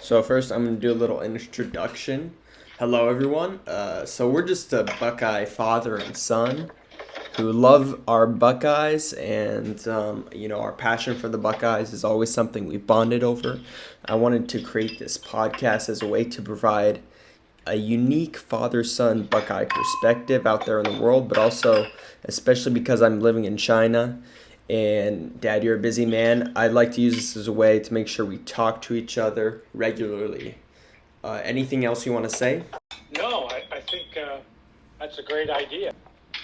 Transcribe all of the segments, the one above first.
So first, I'm gonna do a little introduction. Hello, everyone. So we're just a Buckeye father and son who love our Buckeyes, and our passion for the Buckeyes is always something we bonded over. I wanted to create this podcast as a way to provide a unique father-son Buckeye perspective out there in the world, but also, especially because I'm living in China, and Dad, you're a busy man, I'd like to use this as a way to make sure we talk to each other regularly. Anything else you want to say? No, I think that's a great idea.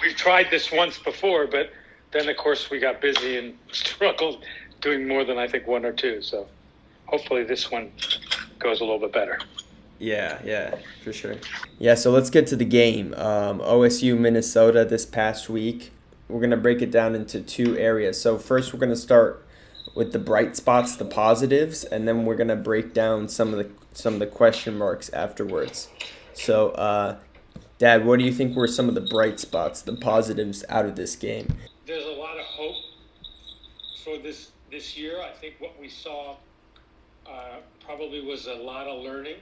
We've tried this once before, but then, of course, we got busy and struggled doing more than I think one or two. So hopefully this one goes a little bit better. Yeah, for sure. Yeah, so let's get to the game. OSU, Minnesota this past week. We're going to break it down into two areas. So first we're going to start with the bright spots, the positives, and then we're going to break down some of the question marks afterwards. So, Dad, what do you think were some of the bright spots, the positives out of this game? There's a lot of hope for this year. I think what we saw probably was a lot of learning.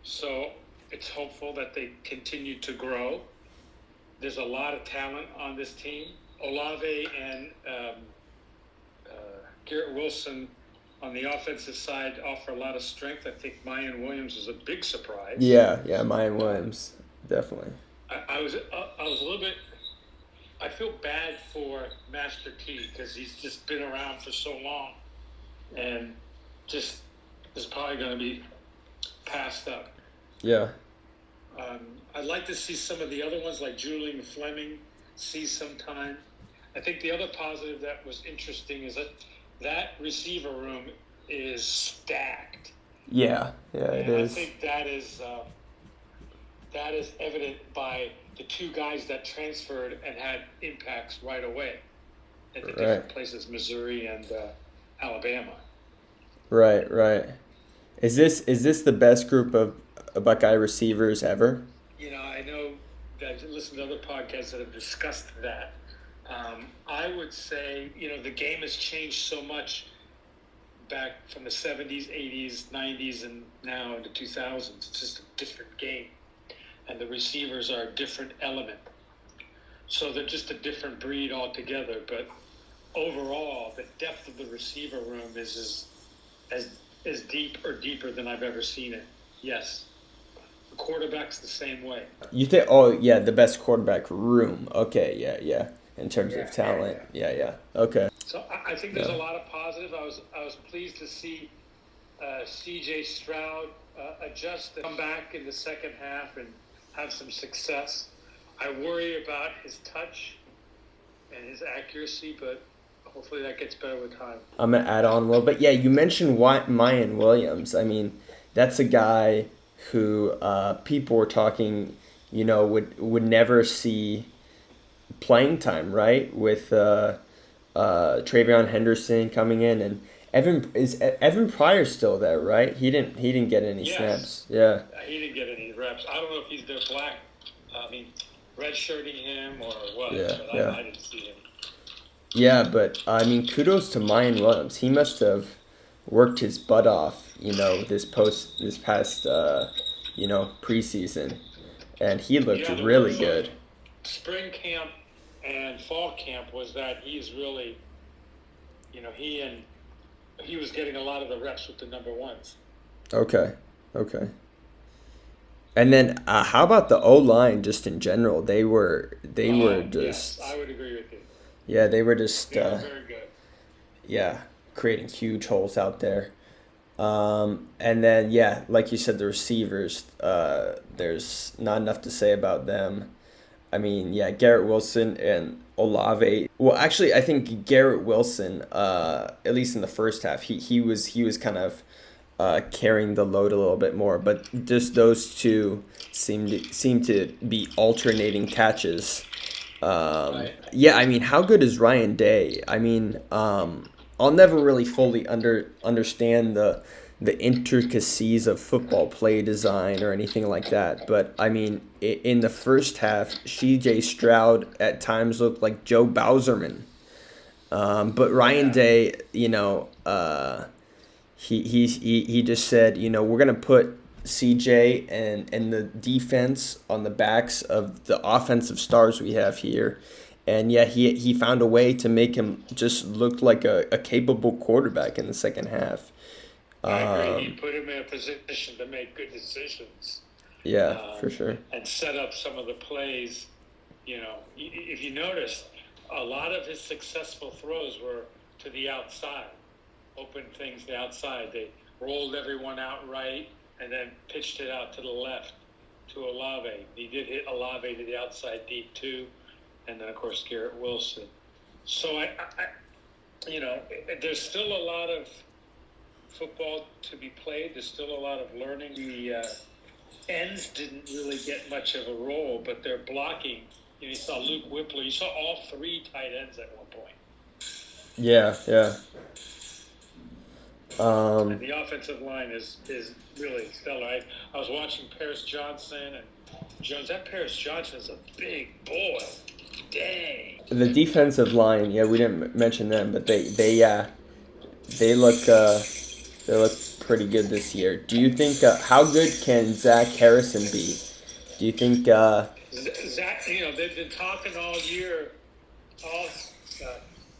So it's hopeful that they continue to grow. There's a lot of talent on this team. Olave and Garrett Wilson on the offensive side offer a lot of strength. I think Mayan Williams was a big surprise. Yeah, Mayan Williams, definitely. I was a little bit. I feel bad for Master T because he's just been around for so long, and just is probably going to be passed up. Yeah. I'd like to see some of the other ones like Julian Fleming see some time. I think the other positive that was interesting is that receiver room is stacked. Yeah, it is. I think that is evident by the two guys that transferred and had impacts right away at the different places, Missouri and Alabama. Right. Is this the best group of Buckeye receivers ever? I know that I've listened to other podcasts that have discussed that. I would say, the game has changed so much back from the 70s, 80s, 90s, and now into 2000s. It's just a different game. And the receivers are a different element. So they're just a different breed altogether. But overall, the depth of the receiver room is as deep or deeper than I've ever seen it. Yes. The quarterback's the same way. You think? Oh, yeah, the best quarterback room. Okay, yeah. In terms of talent, yeah. Okay. So I think there's a lot of positive. I was pleased to see C.J. Stroud adjust and come back in the second half and have some success. I worry about his touch and his accuracy, but hopefully that gets better with time. I'm going to add on a little bit. Yeah, you mentioned Mayan Williams. I mean, that's a guy who people were talking, would never see playing time, right? With Travion Henderson coming in, and Evan Pryor still there, right? He didn't get any snaps. Yeah. He didn't get any reps. I don't know if he's their black. Redshirting him or what. Yeah. I didn't see him. Yeah, but kudos to Mayan Williams. He must have worked his butt off, this past preseason, and he looked really good. Spring camp and fall camp was that he's really, he was getting a lot of the reps with the number ones. Okay. And then how about the O-line just in general? They were just. Yes, I would agree with you. Yeah, they were just. Very good. Yeah, creating huge holes out there. And then, like you said, the receivers, there's not enough to say about them. Garrett Wilson and Olave. Well, actually, I think Garrett Wilson, at least in the first half, he was kind of carrying the load a little bit more. But just those two seem to be alternating catches. How good is Ryan Day? I'll never really fully understand the intricacies of football play design or anything like that. But, in the first half, C.J. Stroud at times looked like Joe Bowserman. But Ryan Day, he just said, we're gonna put CJ and the defense on the backs of the offensive stars we have here, and yeah, he found a way to make him just look like a capable quarterback in the second half. I agree. He Um, put him in a position to make good decisions, yeah, um, for sure. and set up some of the plays. If you notice, a lot of his successful throws were to the outside, open things to the outside. They rolled everyone out right and then pitched it out to the left to Olave. He did hit Olave to the outside deep too, and then of course Garrett Wilson. So there's still a lot of football to be played. There's still a lot of learning. The ends didn't really get much of a role, but their blocking. You saw Luke Whipler. You saw all three tight ends at one point. Yeah, yeah. And the offensive line is really stellar. I was watching Paris Johnson and Jones. That Paris Johnson is a big boy. Dang. The defensive line, yeah, we didn't mention them, but they look pretty good this year. Do you think how good can Zach Harrison be? Do you think Zach, they've been talking all year, all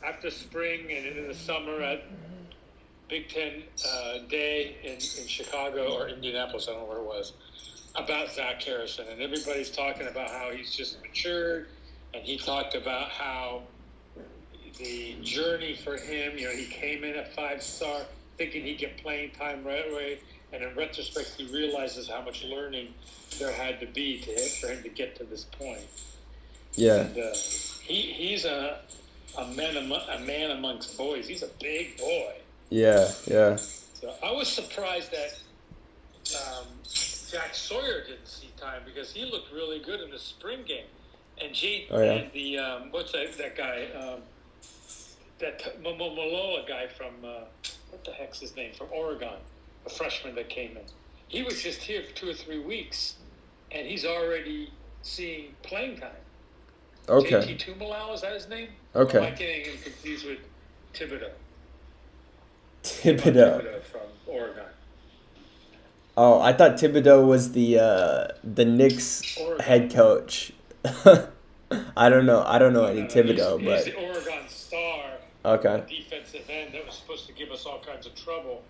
after spring and into the summer at Big Ten Day in Chicago or Indianapolis, I don't know where it was, about Zach Harrison. And everybody's talking about how he's just matured. And he talked about how the journey for him, he came in at 5-star thinking he'd get playing time right away. And in retrospect, he realizes how much learning there had to be for him to get to this point. yeah. And he's a man amongst boys. He's a big boy. Yeah, yeah. So I was surprised that Jack Sawyer didn't see time because he looked really good in the spring game. And and the what's that guy? That Maloa guy from what the heck's his name, from Oregon, a freshman that came in. He was just here for 2 or 3 weeks, and he's already seeing playing time. Okay. JT Tumalau, is that his name? Okay. Or am I getting him confused with Thibodeau? Thibodeau From Oregon. Oh, I thought Thibodeau was the Knicks Oregon. head coach. I don't know any Thibodeau, he's but the Oregon Star. okay. Defensive end that was supposed to give us all kinds of trouble,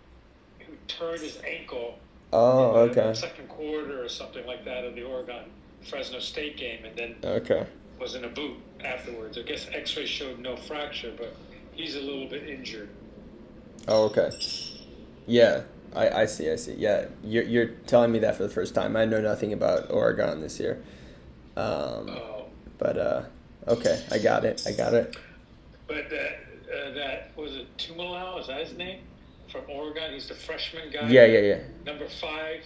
who turned his ankle Oh, in the okay. second quarter or something like that of the Oregon Fresno State game, and then Okay. was in a boot afterwards. I guess X-ray showed no fracture, but he's a little bit injured. Oh, okay. Yeah, I see. Yeah, you're telling me that for the first time. I know nothing about Oregon this year. But okay, I got it. But that was it. Tumalau, is that his name? From Oregon, he's the freshman guy. Yeah. Number 5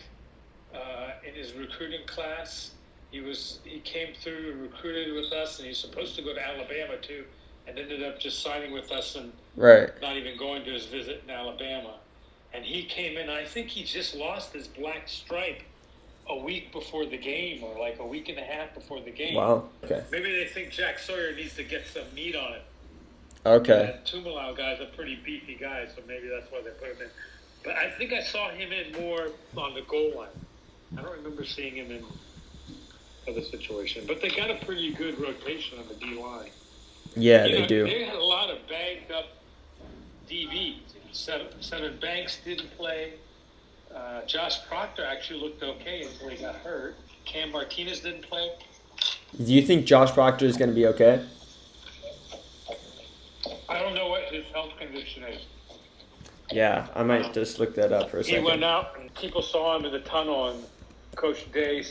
in his recruiting class. He came through and recruited with us, and he's supposed to go to Alabama too, and ended up just signing with us and Right. not even going to his visit in Alabama. And he came in. I think he just lost his black stripe a week before the game, or like a week and a half before the game. Wow. Okay. Maybe they think Jack Sawyer needs to get some meat on it. Okay. That Tumalau guy's a pretty beefy guy, so maybe that's why they put him in. But I think I saw him in more on the goal line. I don't remember seeing him in other situation. But they got a pretty good rotation on the D-line. Yeah, they do. They had a lot of bagged up DBs. Seven Banks didn't play. Josh Proctor actually looked okay until he got hurt. Cam Martinez didn't play. Do you think Josh Proctor is going to be okay? I don't know what his health condition is. Yeah, I might just look that up for a He second. went out and people saw him in the tunnel, and Coach Day,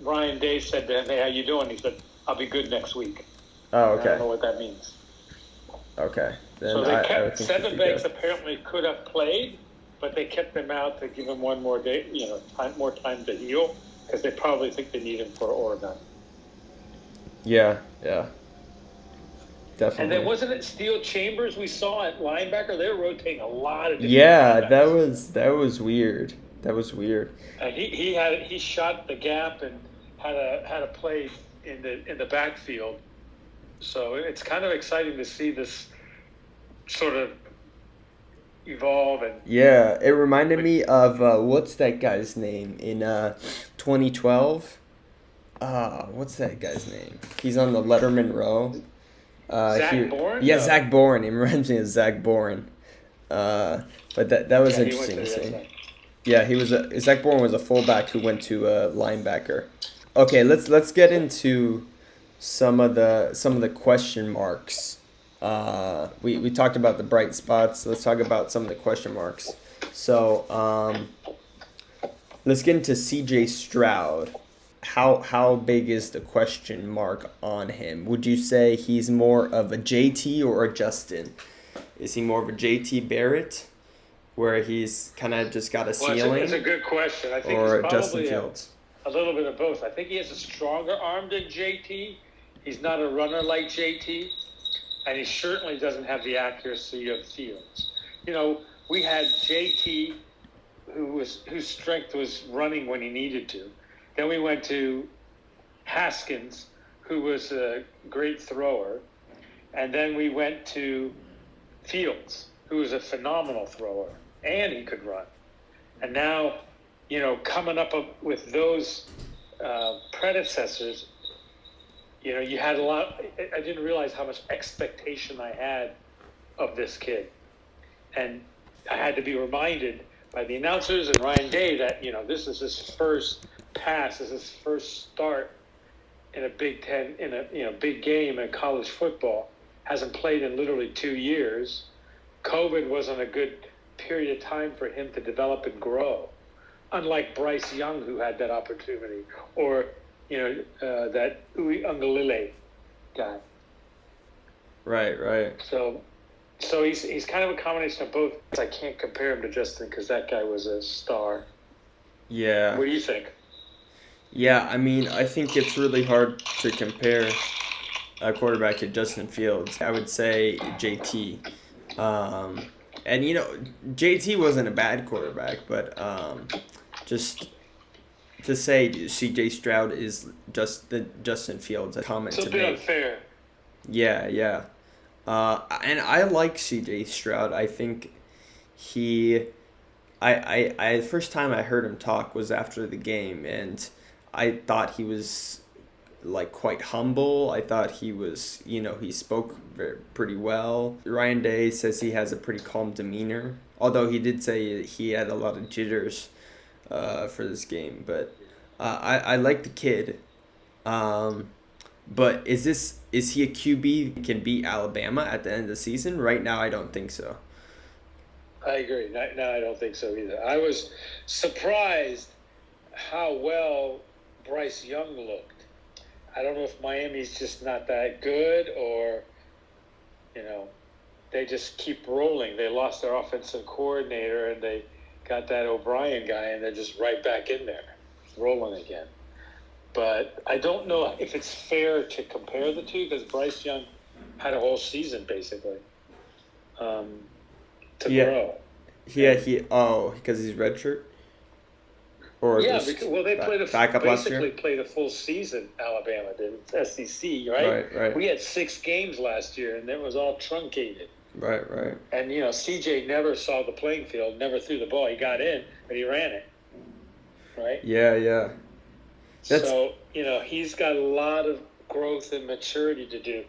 Ryan Day said to him, "Hey, how you doing?" He said, "I'll be good next week." Oh, I don't know okay. what that means. Okay. Then So they I would kept think Seven he'd be Banks good. apparently could have played, but they kept him out to give him one more day, more time to heal, because they probably think they need him for Oregon. Yeah. And Definitely. then wasn't it Steel Chambers we saw at linebacker? They were rotating a lot of different Yeah, linebackers. that was weird. That was weird. And he shot the gap and had a play in the backfield. So it's kind of exciting to see this sort of evolve. And Yeah, it reminded but me of what's that guy's name in 2012? What's that guy's name? He's on the Letterman Row. Zach He Bourne, Yeah, no, Zach Bourne. It reminds me of Zach Bourne. Uh, but that was yeah, he went interesting to to that's see. right. Yeah, Zach Bourne was a fullback who went to a linebacker. Okay, let's get So into some of the question marks. We talked about the bright spots. Let's talk about some of the question marks. So let's get into C.J. Stroud. How big is the question mark on him? Would you say he's more of a JT or a Justin? Is he more of a JT Barrett, where he's kind of just got a well, it's a ceiling, good question. I think he's or Justin probably Fields? a little bit of both. I think he has a stronger arm than JT. He's not a runner like JT, and he certainly doesn't have the accuracy of Fields. We had JT, whose strength was running when he needed to. Then we went to Haskins, who was a great thrower, and then we went to Fields, who was a phenomenal thrower, and he could run. And now, coming up with those predecessors, you had a lot. I didn't realize how much expectation I had of this kid, and I had to be reminded by the announcers and Ryan Day that this is his first pass, this is his first start in a Big Ten, in a big game in college football. Hasn't played in literally 2 years. COVID wasn't a good period of time for him to develop and grow, unlike Bryce Young, who had that opportunity, or that Ui Ungalile guy. Right, right. So he's kind of a combination of both. I can't compare him to Justin because that guy was a star. Yeah. What do you think? Yeah, I mean, I think it's really hard to compare a quarterback to Justin Fields. I would say JT. Um, and JT wasn't a bad quarterback, but just to say CJ Stroud is just the Justin Fields, a comment It's a to bit make. unfair. Yeah, yeah. And I like CJ Stroud. I think he the first time I heard him talk was after the game, and I thought he was like quite humble. I thought he was, he spoke pretty well. Ryan Day says he has a pretty calm demeanor, although he did say he had a lot of jitters for this game. But I like the kid. Um, but is he a QB that can beat Alabama at the end of the season? Right now, I don't think so. I agree. No, I don't think so either. I was surprised how well Bryce Young looked. I don't know if Miami's just not that good, or they just keep rolling. They lost their offensive coordinator and they got that O'Brien guy, and they're just right back in there, rolling again. But I don't know if it's fair to compare the two because Bryce Young had a whole season basically to Yeah, grow. And because he's redshirt, or yeah, just they backup last basically year. played a full season. Alabama did, SEC, right? Right, right, We had 6 games last year, and it was all truncated. right, right. And CJ never saw the playing field, never threw the ball. He got in, but he ran it, right? Yeah, yeah. That's So he's got a lot of growth and maturity to do.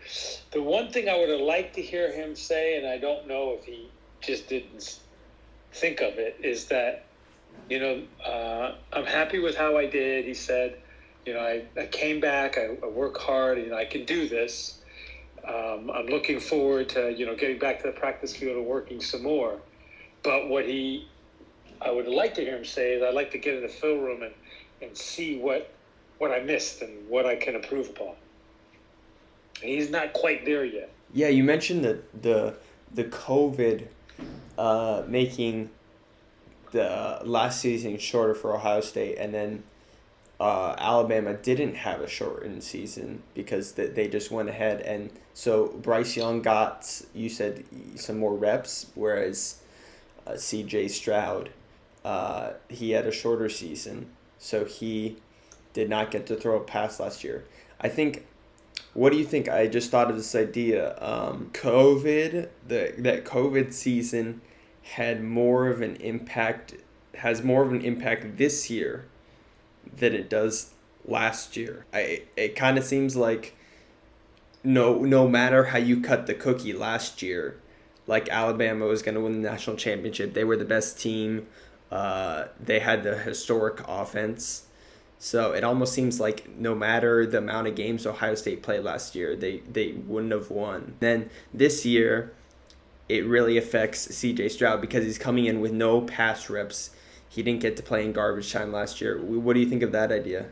The one thing I would have liked to hear him say, and I don't know if he just didn't think of it, is that I'm happy with how I did. He said, I came back, I work hard, I can do this. I'm looking forward to, getting back to the practice field and working some more. But I would like to hear him say is I'd like to get in the film room and see what I missed and what I can improve upon. And he's not quite there yet. Yeah, you mentioned the COVID making the last season shorter for Ohio State, and then Alabama didn't have a shortened season because they just went ahead, and so Bryce Young got, you said, some more reps, whereas C.J. Stroud, he had a shorter season, so he did not get to throw a pass last year. I think. What do you think? I just thought of this idea. COVID, that COVID season had more of an impact has more of an impact this year than it does last year. It kind of seems like no matter how you cut the cookie last year, like Alabama was going to win the national championship. They were the best team. They had the historic offense. So it almost seems like no matter the amount of games Ohio State played last year, they wouldn't have won. Then this year, it really affects C.J. Stroud because he's coming in with no pass reps. He didn't get to play in garbage time last year. What do you think of that idea?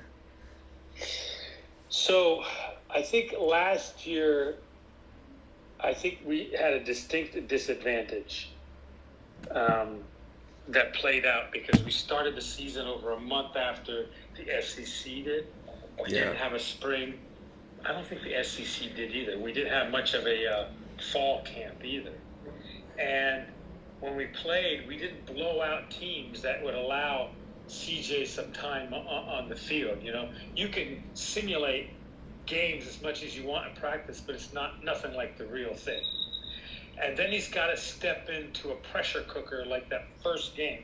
So I think last year, I think we had a distinct disadvantage that played out because we started the season over a month after the SEC did. We didn't have a spring. I don't think the SEC did either. We didn't have much of a fall camp either. And when we played, we didn't blow out teams that would allow CJ some time on the field. You know, you can simulate games as much as you want in practice, but it's nothing like the real thing. And then he's got to step into a pressure cooker like that first game.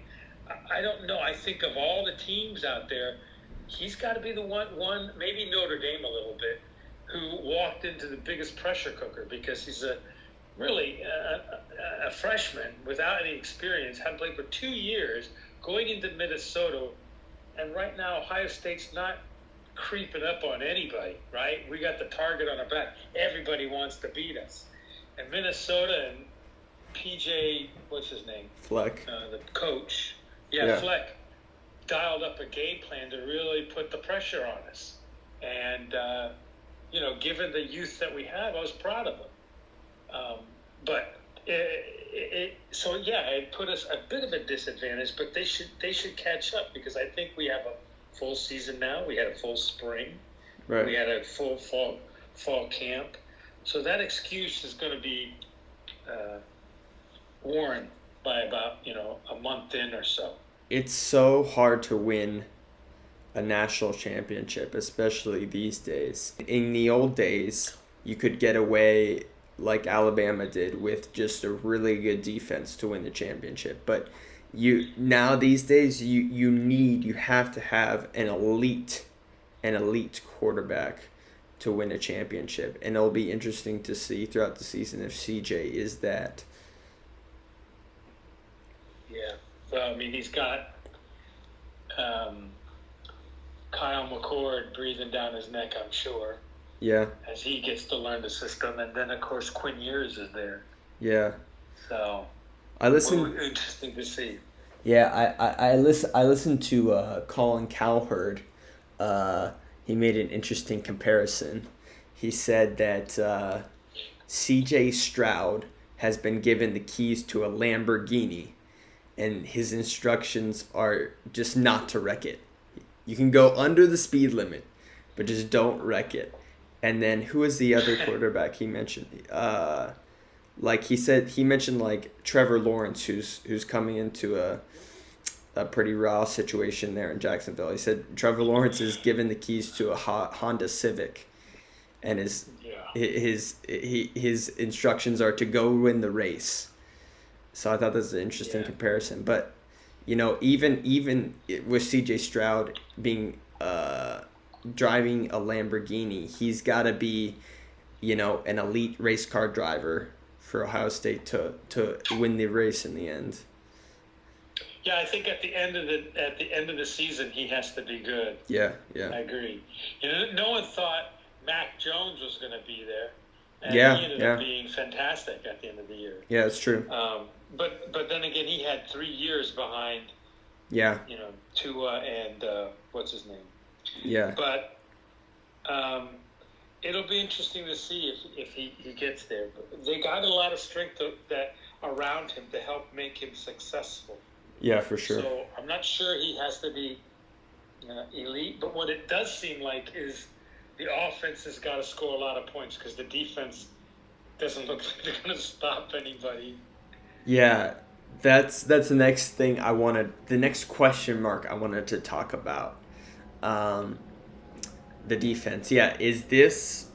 I don't know. I think of all the teams out there, he's got to be the one, maybe Notre Dame a little bit, who walked into the biggest pressure cooker because he's really a freshman without any experience, hadn't played for 2 years, going into Minnesota. And right now, Ohio State's not creeping up on anybody, right? We got the target on our back. Everybody wants to beat us. And Minnesota and PJ, what's his name? Fleck. The coach. Yeah, Fleck dialed up a game plan to really put the pressure on us. And, given the youth that we have, I was proud of them. It put us a bit of a disadvantage, but they should catch up because I think we have a full season now. We had a full spring. right. We had a full fall camp. So that excuse is going to be worn by about, a month in or so. It's so hard to win a national championship, especially these days. In the old days, you could get away like Alabama did with just a really good defense to win the championship. But these days you have to have an elite quarterback to win a championship, and it'll be interesting to see throughout the season if CJ is that. Yeah, well, I mean, he's got Kyle McCord breathing down his neck, I'm sure. Yeah. As he gets to learn the system, and then of course Quinn Ewers is there. Yeah. So. Interesting to see. Yeah, I listened to Colin Cowherd. He made an interesting comparison. He said that C.J. Stroud has been given the keys to a Lamborghini, and his instructions are just not to wreck it. You can go under the speed limit, but just don't wreck it. And then who was the other quarterback he mentioned? He mentioned like Trevor Lawrence, who's coming into a pretty raw situation there in Jacksonville. He said Trevor Lawrence is given the keys to a Honda Civic, and his instructions are to go win the race. So I thought this was an interesting comparison. But even with C.J. Stroud being driving a Lamborghini, he's got to be an elite race car driver for Ohio State to win the race in the end. Yeah, I think at the end of the season he has to be good. Yeah. I agree. No one thought Mac Jones was going to be there, and he ended up being fantastic at the end of the year. Yeah, it's true. But then again, he had 3 years behind. Yeah. Tua and what's his name? Yeah. But it'll be interesting to see if he gets there. But they got a lot of strength that around him to help make him successful. Yeah, for sure. So I'm not sure he has to be elite, but what it does seem like is the offense has got to score a lot of points because the defense doesn't look like they're going to stop anybody. Yeah, that's the next thing the next question mark I wanted to talk about. The defense. Yeah, is this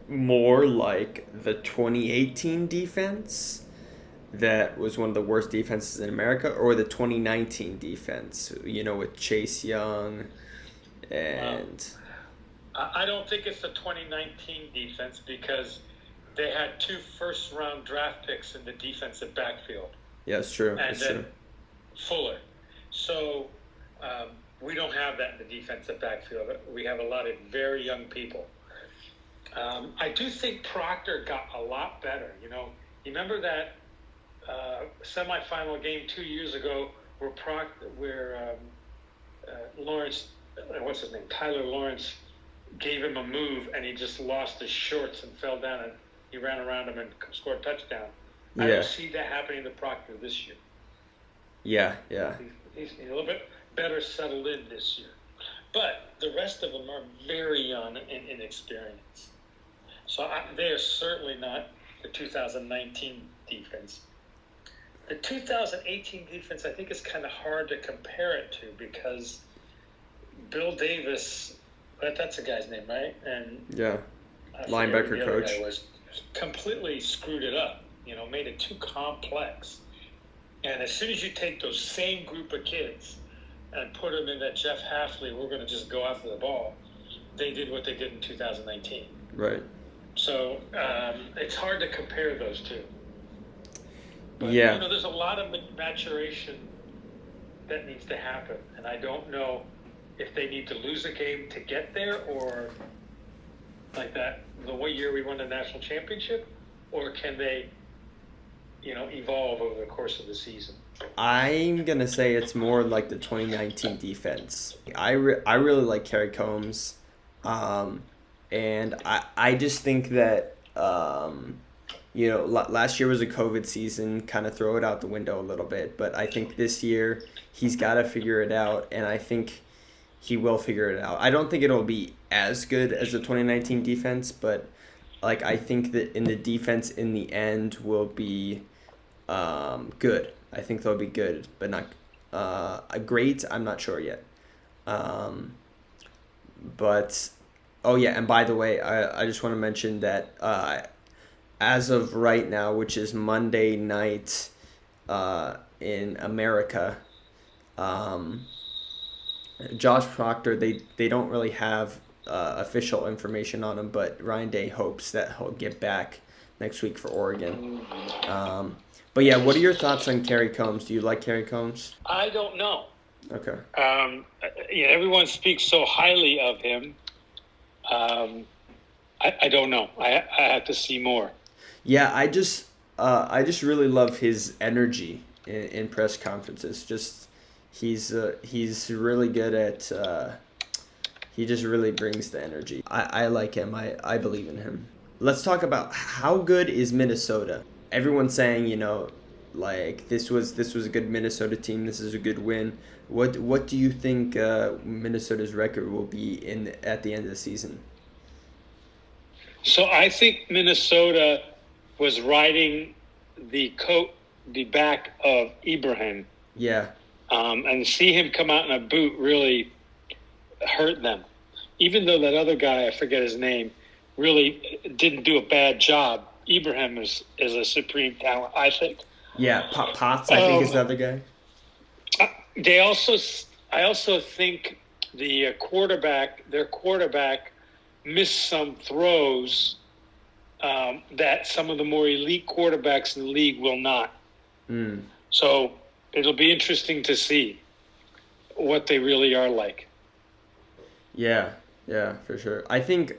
more like the 2018 defense that was one of the worst defenses in America, or the 2019 defense, with Chase Young Wow. and I don't think it's the 2019 defense because they had two first-round draft picks in the defensive backfield, yeah, it's true. and It's true. then Fuller. So we don't have that in the defensive backfield. We have a lot of very young people. I do think Proctor got a lot better. You remember that semifinal game 2 years ago where Lawrence, what's his name, Tyler Lawrence, gave him a move and he just lost his shorts and fell down and he ran around him and scored a touchdown. I Yeah, don't see that happening to Proctor this year. yeah, yeah, He's a little bit better settled in this year. But the rest of them are very young and inexperienced. So they are certainly not the 2019 defense. The 2018 defense, I think, is kind of hard to compare it to because Bill Davis, that's a guy's name, right? And yeah. I forget who Linebacker the other coach. guy was, completely screwed it up, made it too complex. And as soon as you take those same group of kids and put them in that Jeff Hafley, we're going to just go after the ball, they did what they did in 2019. Right. So it's hard to compare those two. But, Yeah. there's a lot of maturation that needs to happen. And I don't know if they need to lose a game to get there or like that, the one year we won the national championship, or can they, evolve over the course of the season? I'm going to say it's more like the 2019 defense. I really like Kerry Combs. And I just think that, last year was a COVID season, kind of throw it out the window a little bit. But I think this year he's got to figure it out, and I think he will figure it out. I don't think it'll be as good as the 2019 defense, but I think that in the defense in the end will be good. I think they'll be good, but not great. I'm not sure yet. But oh yeah, and by the way, I just want to mention that as of right now, which is Monday night in America, Josh Proctor, they don't really have official information on him, but Ryan Day hopes that he'll get back next week for Oregon. But yeah, what are your thoughts on Kerry Combs? Do you like Kerry Combs? I don't know. Okay. Everyone speaks so highly of him. I don't know. I have to see more. Yeah, I just really love his energy in press conferences. Just he's really good at. He just really brings the energy. I like him. I believe in him. Let's talk about how good is Minnesota. Everyone's saying, this was a good Minnesota team. This is a good win. What do you think Minnesota's record will be at the end of the season? So I think Minnesota was riding the back of Ibrahim. Yeah. And see him come out in a boot really hurt them. Even though that other guy, I forget his name, really didn't do a bad job. Ibrahim is a supreme talent, I think. Yeah, Potts, I think, is the other guy. I also think their quarterback missed some throws that some of the more elite quarterbacks in the league will not. Mm. So it'll be interesting to see what they really are like. Yeah, for sure. I think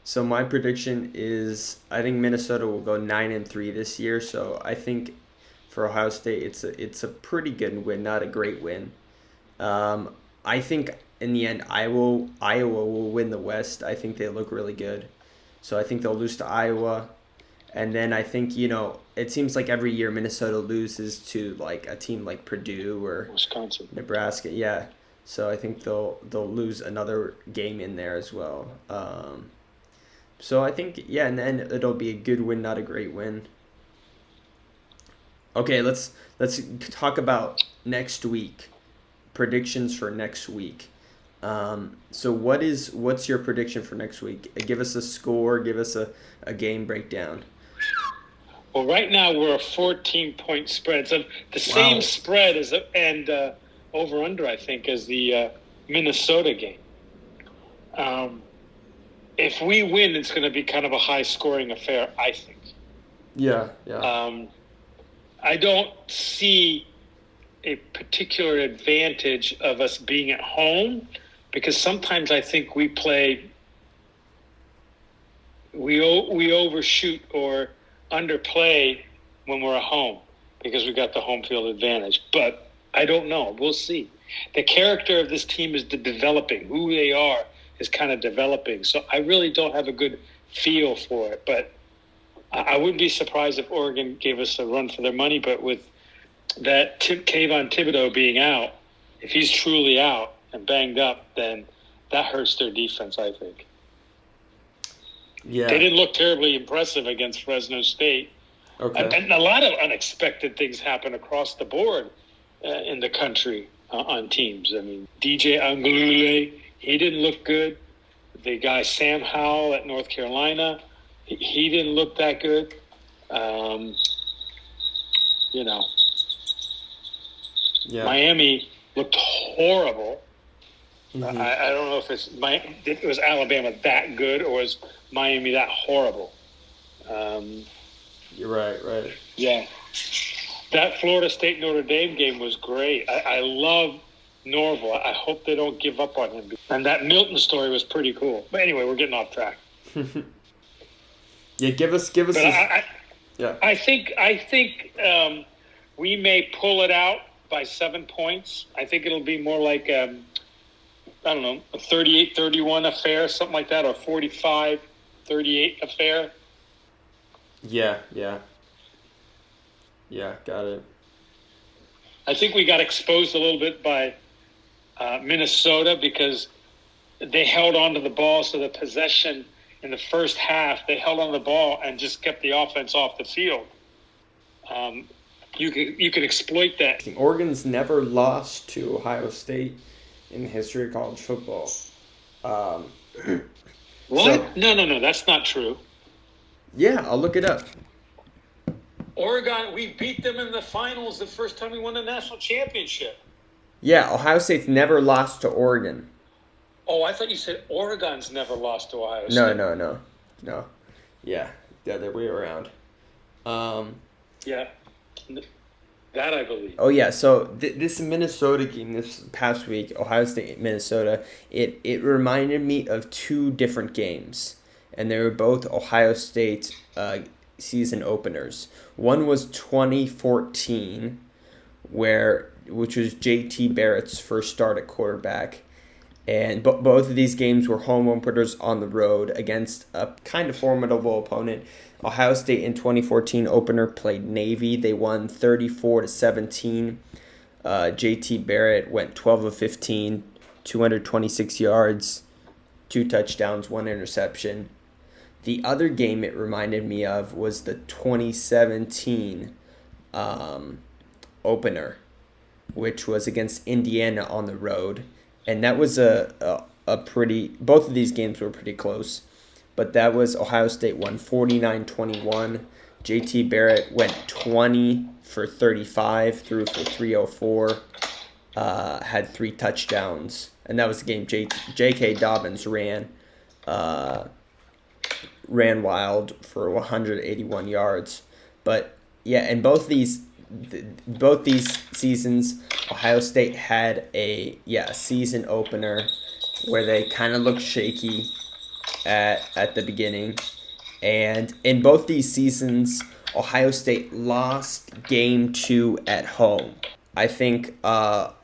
so. My prediction is I think Minnesota will go 9-3 this year. So I think for Ohio State, it's a pretty good win, not a great win. I think in the end, Iowa will win the West. I think they look really good. So I think they'll lose to Iowa. And then I think, it seems like every year Minnesota loses to a team like Purdue or Wisconsin, Nebraska. Yeah. So I think they'll lose another game in there as well. So I think, and then it'll be a good win, not a great win. Okay, let's talk about next week. Predictions for next week. So what's your prediction for next week? Give us a score. Give us a game breakdown. Well, right now we're a 14-point spread. So the same Wow. spread as over under, I think, as the Minnesota game. If we win, it's going to be kind of a high-scoring affair, I think. Yeah. I don't see a particular advantage of us being at home because sometimes I think we overshoot or underplay when we're at home because we got the home field advantage. But I don't know. We'll see. The character of this team is developing. Who they are is kind of developing. So I really don't have a good feel for it. But I wouldn't be surprised if Oregon gave us a run for their money. But with that Kayvon Thibodeau being out, if he's truly out and banged up, then that hurts their defense, I think. Yeah. They didn't look terribly impressive against Fresno State. Okay. And a lot of unexpected things happen across the board in the country on teams. I mean, DJ Angulule, he didn't look good. The guy Sam Howell at North Carolina, he didn't look that good. Yeah. Miami looked horrible. Mhm. I don't know if it was Alabama that good or was Miami that horrible. You're right. Yeah. That Florida State Notre Dame game was great. I love Norville. I hope they don't give up on him. And that Milton story was pretty cool. But anyway, we're getting off track. Yeah, give us. But Yeah. I think we may pull it out by 7 points. I think it'll be more like I don't know, a 38-31 affair, something like that, or 45-38 affair. Yeah, got it. I think we got exposed a little bit by Minnesota because they held on to the ball. So the possession in the first half, they held on to the ball and just kept the offense off the field. You can exploit that. Oregon's never lost to Ohio State in the history of college football. What? No, that's not true. Yeah, I'll look it up. Oregon, we beat them in the finals the first time we won the national championship. Yeah, Ohio State's never lost to Oregon. Oh, I thought you said Oregon's never lost to Ohio State. No. Yeah, the other way around. Yeah, that I believe. Oh yeah, so this Minnesota game this past week, Ohio State, Minnesota, it reminded me of two different games, and they were both Ohio State season openers. One was 2014, which was J.T. Barrett's first start at quarterback, and both of these games were home openers on the road against a kind of formidable opponent. Ohio State in 2014 opener played Navy. They won 34-17. J.T. Barrett went 12 of 15, 226 yards, 2 touchdowns, 1 interception. The other game it reminded me of was the 2017 opener, which was against Indiana on the road. And that was a pretty – both of these games were pretty close. But that was Ohio State won 49-21. J.T. Barrett went 20 for 35, threw for 304, had 3 touchdowns. And that was the game J.K. Dobbins ran wild for 181 yards. But yeah, in both these seasons, Ohio State had a season opener where they kind of looked shaky at the beginning, and in both these seasons, Ohio State lost game 2 at home. I think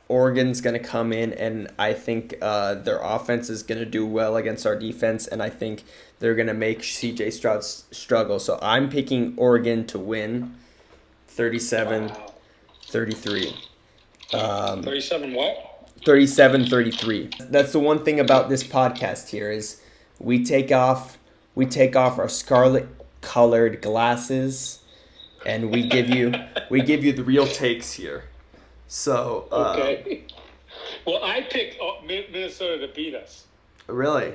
Oregon's going to come in, and I think their offense is going to do well against our defense, and I think they're going to make C.J. Stroud struggle. So I'm picking Oregon to win 37-33. 37 what? 37-33. That's the one thing about this podcast here is we take off our scarlet colored glasses and we give you the real takes here. So okay. Well, I picked Minnesota to beat us. Really?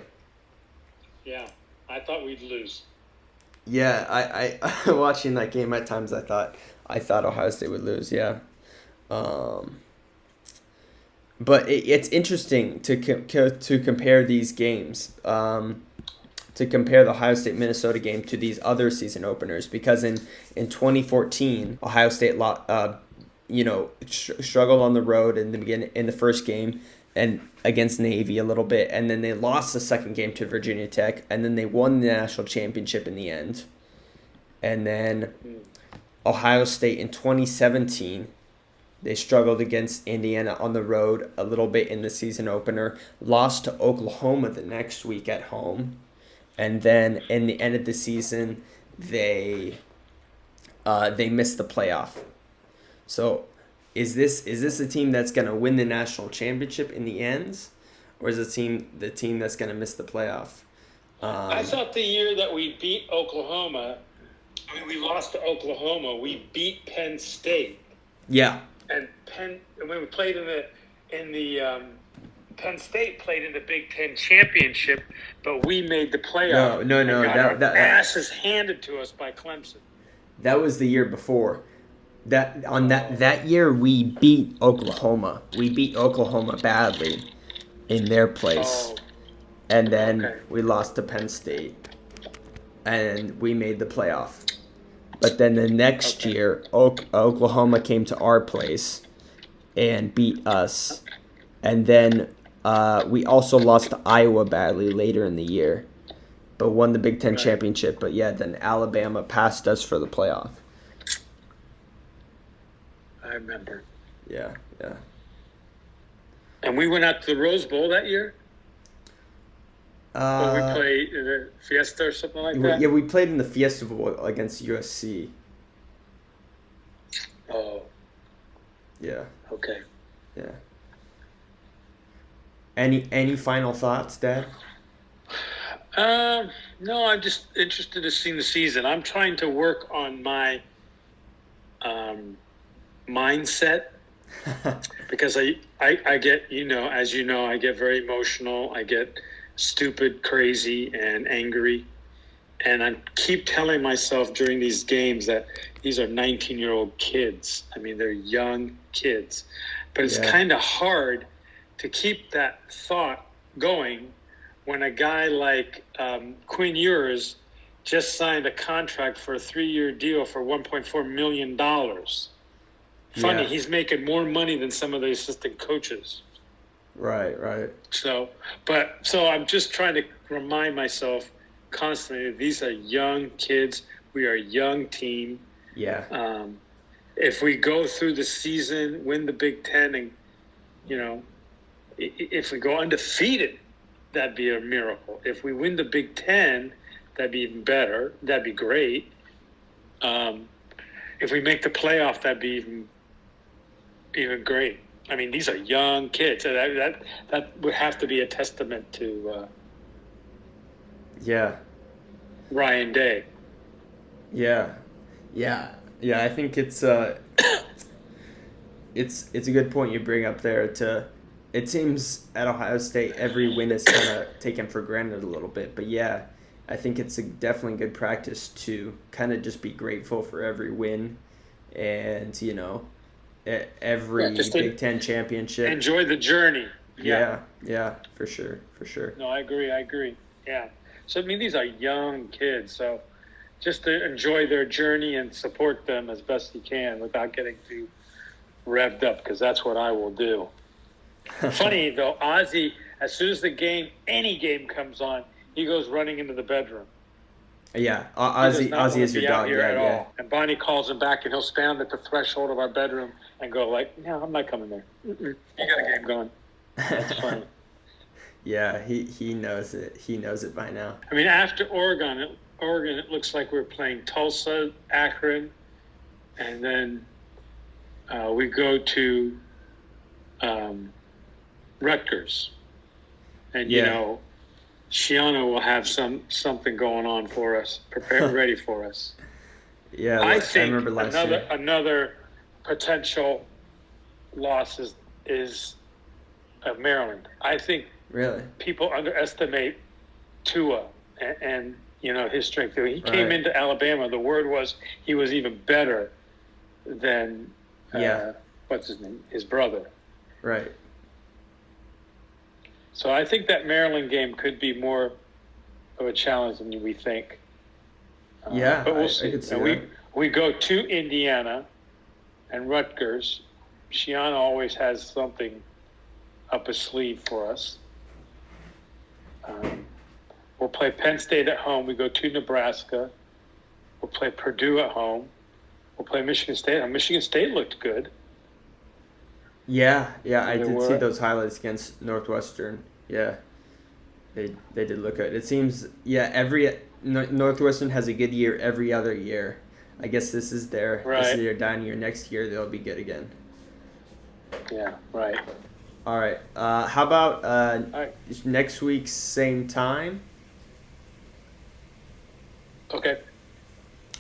Yeah, I thought we'd lose. Yeah, I watching that game at times I thought Ohio State would lose. Yeah. Um, but it's interesting to compare these games. To compare the Ohio State Minnesota game to these other season openers because in 2014 Ohio State struggled on the road in the beginning in the first game and against Navy a little bit, and then they lost the second game to Virginia Tech, and then they won the national championship in the end. And then Ohio State in 2017, they struggled against Indiana on the road a little bit in the season opener, lost to Oklahoma the next week at home, and then in the end of the season, they missed the playoff. So, is this a team that's going to win the national championship in the end, or is the team that's going to miss the playoff? I thought the year that we beat Oklahoma, I mean, we lost to Oklahoma. We beat Penn State, Yeah, and when we played in the Penn State played in the Big Ten championship, but we made the playoff. no. And got our asses handed to us by Clemson. That was the year before. That year we beat Oklahoma. We beat Oklahoma badly in their place, Oh, and then okay. we lost to Penn State, and we made the playoff. But then the next Okay. year, Oklahoma came to our place and beat us, and then we also lost to Iowa badly later in the year, but won the Big Ten Right. championship. But yeah, then Alabama passed us for the playoff. I remember. Yeah, yeah. And we went out to the Rose Bowl that year. Or we Uh, played in the Fiesta or something like that. yeah, we played in the Fiesta Bowl against USC. Oh, Yeah, okay. yeah. Any final thoughts, Dad? No, I'm just interested to see the season. I'm trying to work on my mindset because I get, as you know, I get very emotional. I get stupid, crazy, and angry. And I keep telling myself during these games that these are 19-year-old kids. I mean, they're young kids. But it's Yeah. kind of hard to keep that thought going when a guy like Quinn Ewers just signed a contract for a 3-year deal for $1.4 million. Funny, Yeah. he's making more money than some of the assistant coaches. Right, right. So I'm just trying to remind myself constantly that these are young kids. We are a young team. Yeah, If we go through the season, win the Big Ten, and if we go undefeated, that'd be a miracle. If we win the Big Ten, that'd be even better. That'd be great. If we make the playoff, that'd be even great. I mean, these are young kids. So that would have to be a testament to yeah, Ryan Day. yeah, yeah. I think it's it's a good point you bring up there. It seems at Ohio State every win is kind of taken for granted a little bit, but yeah, I think it's definitely good practice to kind of just be grateful for every win, and every Just Big Ten championship. enjoy the journey. Yeah, for sure. No, I agree. Yeah. So, I mean, these are young kids. So just to enjoy their journey and support them as best you can without getting too revved up, because that's what I will do. Funny, though, Ozzy, as soon as any game comes on, he goes running into the bedroom. Yeah, He does not Ozzy wanna is your be out dog. here Yeah, at yeah. all. And Bonnie calls him back, and he'll stand at the threshold of our bedroom and go like, "No, I'm not coming there. You got a game going." That's funny. Yeah, he knows it. He knows it by now. I mean, after Oregon, it looks like we're playing Tulsa, Akron, and then we go to Rutgers. And, Yeah. Shiano will have something going on for us, ready for us. Yeah, I I think remember last year. another potential loss is Maryland. I think Really? people underestimate Tua, and his strength. He came Right. into Alabama. The word was he was even better than Yeah. what's his name, his brother. Right. So I think that Maryland game could be more of a challenge than we think. Yeah, But we'll I see. could see And that. we go to Indiana and Rutgers. Shiana always has something up his sleeve for us. We'll play Penn State at home. We go to Nebraska. We'll play Purdue at home. We'll play Michigan State. Michigan State looked good. Yeah, yeah, I They did see were those highlights against Northwestern. Yeah, they did look good. It seems, yeah, Northwestern has a good year every other year. I guess this is right. their down year. Next year they'll be good again. Yeah, right. All right. How about All right. next week same time? Okay.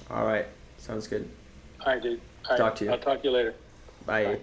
All right. Sounds good. All right, dude. All right. Talk to you. I'll talk to you later. Bye. Bye.